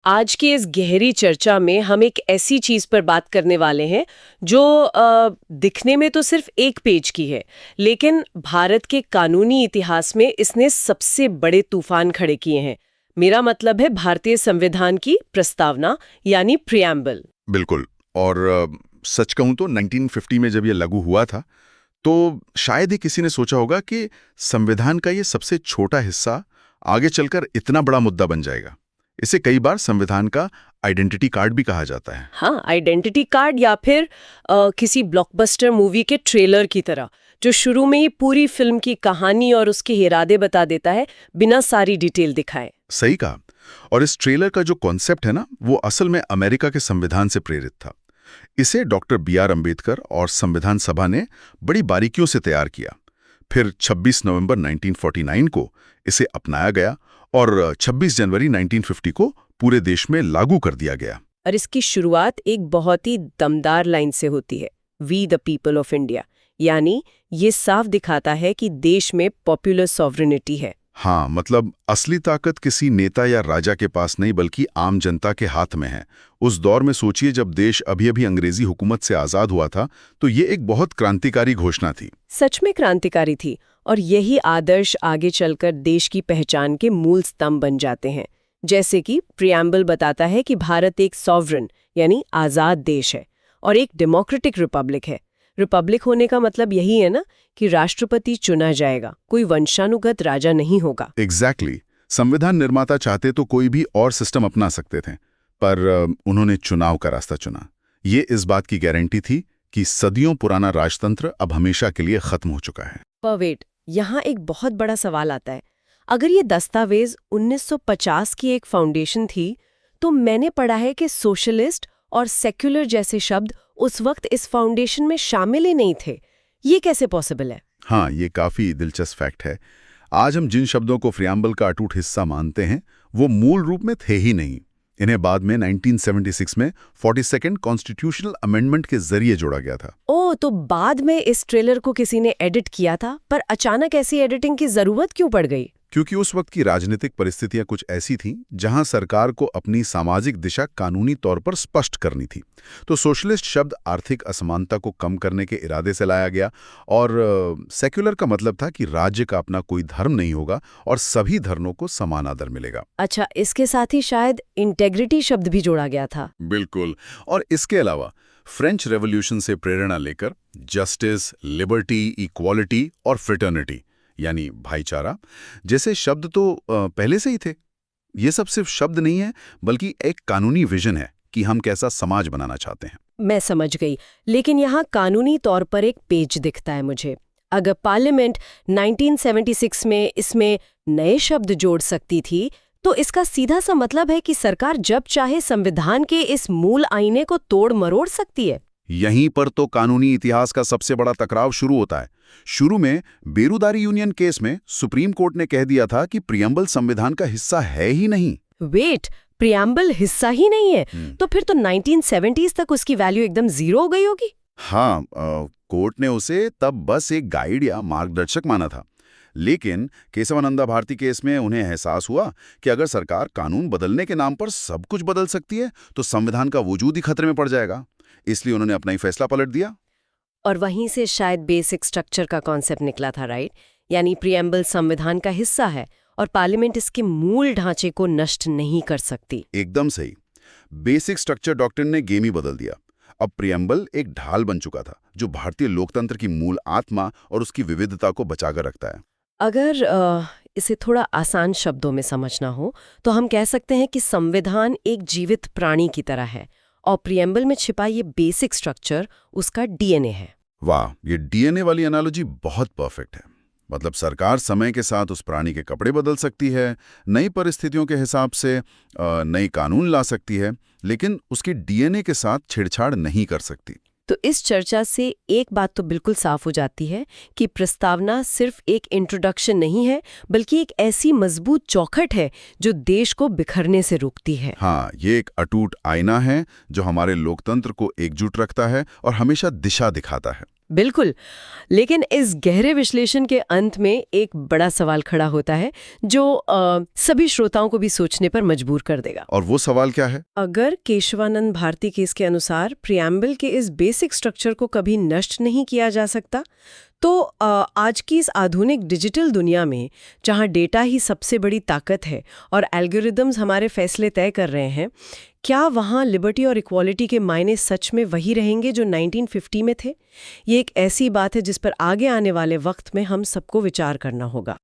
आज की इस गहरी चर्चा में हम एक ऐसी चीज पर बात करने वाले हैं जो दिखने में तो सिर्फ एक पेज की है, लेकिन भारत के कानूनी इतिहास में इसने सबसे बड़े तूफान खड़े किए हैं। मेरा मतलब है भारतीय संविधान की प्रस्तावना यानी प्रियम्बल। बिल्कुल। और सच कहूं तो 1950 में जब ये लागू हुआ था तो शायद ही किसी ने सोचा होगा कि संविधान का ये सबसे छोटा हिस्सा आगे चलकर इतना बड़ा मुद्दा बन जाएगा। इसे कई बार संविधान का आइडेंटिटी कार्ड भी कहा जाता है। हाँ, आइडेंटिटी कार्ड या फिर किसी ब्लॉकबस्टर मूवी के ट्रेलर की तरह, जो शुरू में ही पूरी फिल्म की कहानी और उसके इरादे बता देता है बिना सारी डिटेल दिखाए। सही कहा। और इस ट्रेलर का जो कॉन्सेप्ट है ना, वो असल में अमेरिका के संविधान से प्रेरित था। इसे डॉक्टर बी.आर. अम्बेडकर और संविधान सभा ने बड़ी बारीकियों से तैयार किया। फिर 26 नवंबर 1949 को इसे अपनाया गया और 26 जनवरी 1950 को पूरे देश में लागू कर दिया गया। और इसकी शुरुआत एक बहुत ही दमदार लाइन से होती है, we the people of India. यानी ये साफ दिखाता है कि देश में पॉपुलर सॉवरेनिटी है। हाँ, मतलब असली ताकत किसी नेता या राजा के पास नहीं बल्कि आम जनता के हाथ में है। उस दौर में सोचिए, जब देश अभी अभी अंग्रेजी हुकूमत से आज़ाद हुआ था, तो ये एक बहुत क्रांतिकारी घोषणा थी। सच में क्रांतिकारी थी, और यही आदर्श आगे चलकर देश की पहचान के मूल स्तंभ बन जाते हैं। जैसे कि प्रियम्बल बताता है कि भारत एक सॉवरन यानी आज़ाद देश है और एक डेमोक्रेटिक रिपब्लिक है। रिपब्लिक होने का मतलब यही है ना कि राष्ट्रपति चुना जाएगा, कोई वंशानुगत राजा नहीं होगा। एग्जैक्टली। संविधान निर्माता चाहते तो कोई भी और सिस्टम अपना सकते थे, पर उन्होंने चुनाव का रास्ता चुना। ये इस बात की गारंटी थी कि सदियों पुराना राजतंत्र अब हमेशा के लिए खत्म हो चुका है। पर वेट, यहाँ एक बहुत बड़ा सवाल आता है। अगर ये दस्तावेज 1950 की एक फाउंडेशन थी, तो मैंने पढ़ा है कि सोशलिस्ट और सेक्युलर जैसे शब्द उस वक्त इस फाउंडेशन में शामिल ही नहीं थे। ये कैसे पॉसिबल है? हाँ, ये काफी दिलचस्प फैक्ट है। आज हम जिन शब्दों को प्रियम्बल का अटूट हिस्सा मानते हैं, वो मूल रूप में थे ही नहीं। इन्हें बाद में 1976 में 42nd कॉन्स्टिट्यूशनल अमेंडमेंट के जरिए जोड़ा गया था। ओह, तो बाद में इस ट्रेलर को किसी ने एडिट किया था, पर अचानक ऐसी एडिटिंग की जरूरत क्यों पड़ गई? क्योंकि उस वक्त की राजनीतिक परिस्थितियां कुछ ऐसी थीं जहां सरकार को अपनी सामाजिक दिशा कानूनी तौर पर स्पष्ट करनी थी। तो सोशलिस्ट शब्द आर्थिक असमानता को कम करने के इरादे से लाया गया, और सेक्युलर का मतलब था कि राज्य का अपना कोई धर्म नहीं होगा और सभी धर्मों को समान आदर मिलेगा। अच्छा, इसके साथ ही शायद इंटेग्रिटी शब्द भी जोड़ा गया था। बिल्कुल। और इसके अलावा फ्रेंच रेवोल्यूशन से प्रेरणा लेकर जस्टिस, लिबर्टी, इक्वालिटी और फ्रेटर्निटी यानी भाईचारा जैसे शब्द तो पहले से ही थे। ये सब सिर्फ शब्द नहीं है, बल्कि एक कानूनी विजन है कि हम कैसा समाज बनाना चाहते हैं। मैं समझ गई, लेकिन यहाँ कानूनी तौर पर एक पेज दिखता है मुझे। अगर पार्लियामेंट 1976 में इसमें नए शब्द जोड़ सकती थी, तो इसका सीधा सा मतलब है कि सरकार जब चाहे संविधान के इस मूल आईने को तोड़ मरोड़ सकती है। यहीं पर तो कानूनी इतिहास का सबसे बड़ा टकराव शुरू होता है। शुरू में बेरुदारी यूनियन केस में सुप्रीम कोर्ट ने कह दिया था कि प्रियम्बल संविधान का हिस्सा है ही नहीं। वेट, प्रियम्बल हिस्सा ही नहीं है? तो फिर तो 1970s तक उसकी वैल्यू एकदम जीरो हो गई होगी। हाँ, कोर्ट ने उसे तब बस एक गाइड या मार्गदर्शक माना था। लेकिन केशवानंदा भारती केस में उन्हें एहसास हुआ कि अगर सरकार कानून बदलने के नाम पर सब कुछ बदल सकती है, तो संविधान का वजूद ही खतरे में पड़ जाएगा। इसलिए उन्होंने अपना ही फैसला पलट दिया। और वहीं से शायद बेसिक स्ट्रक्चर का कॉन्सेप्ट निकला था, राइट? यानी प्रियम्बल संविधान का हिस्सा है और पार्लियामेंट इसके मूल ढांचे को नष्ट नहीं कर सकती। एकदम सही। बेसिक स्ट्रक्चर डॉक्ट्रिन ने गेम ही बदल दिया। अब प्रियम्बल एक ढाल बन चुका था जो भारतीय लोकतंत्र की मूल आत्मा और उसकी विविधता को बचाकर रखता है। अगर इसे थोड़ा आसान शब्दों में समझना हो, तो हम कह सकते हैं कि संविधान एक जीवित प्राणी की तरह है और प्रियम्बल में छिपा ये बेसिक स्ट्रक्चर उसका डीएनए है। वाह, ये डीएनए वाली एनालॉजी बहुत परफेक्ट है। मतलब सरकार समय के साथ उस प्राणी के कपड़े बदल सकती है, नई परिस्थितियों के हिसाब से नई कानून ला सकती है, लेकिन उसके डीएनए के साथ छेड़छाड़ नहीं कर सकती। तो इस चर्चा से एक बात तो बिल्कुल साफ हो जाती है कि प्रस्तावना सिर्फ एक इंट्रोडक्शन नहीं है, बल्कि एक ऐसी मजबूत चौखट है जो देश को बिखरने से रोकती है। हाँ, ये एक अटूट आईना है जो हमारे लोकतंत्र को एकजुट रखता है और हमेशा दिशा दिखाता है। बिल्कुल। लेकिन इस गहरे विश्लेषण के अंत में एक बड़ा सवाल खड़ा होता है जो सभी श्रोताओं को भी सोचने पर मजबूर कर देगा। और वो सवाल क्या है? अगर केशवानंद भारती केस के अनुसार प्रियम्बल के इस बेसिक स्ट्रक्चर को कभी नष्ट नहीं किया जा सकता, तो आज की इस आधुनिक डिजिटल दुनिया में जहां डेटा ही सबसे बड़ी ताकत है और एल्गोरिदम्स हमारे फैसले तय कर रहे हैं, क्या वहां लिबर्टी और इक्वालिटी के मायने सच में वही रहेंगे जो 1950 में थे? ये एक ऐसी बात है जिस पर आगे आने वाले वक्त में हम सबको विचार करना होगा।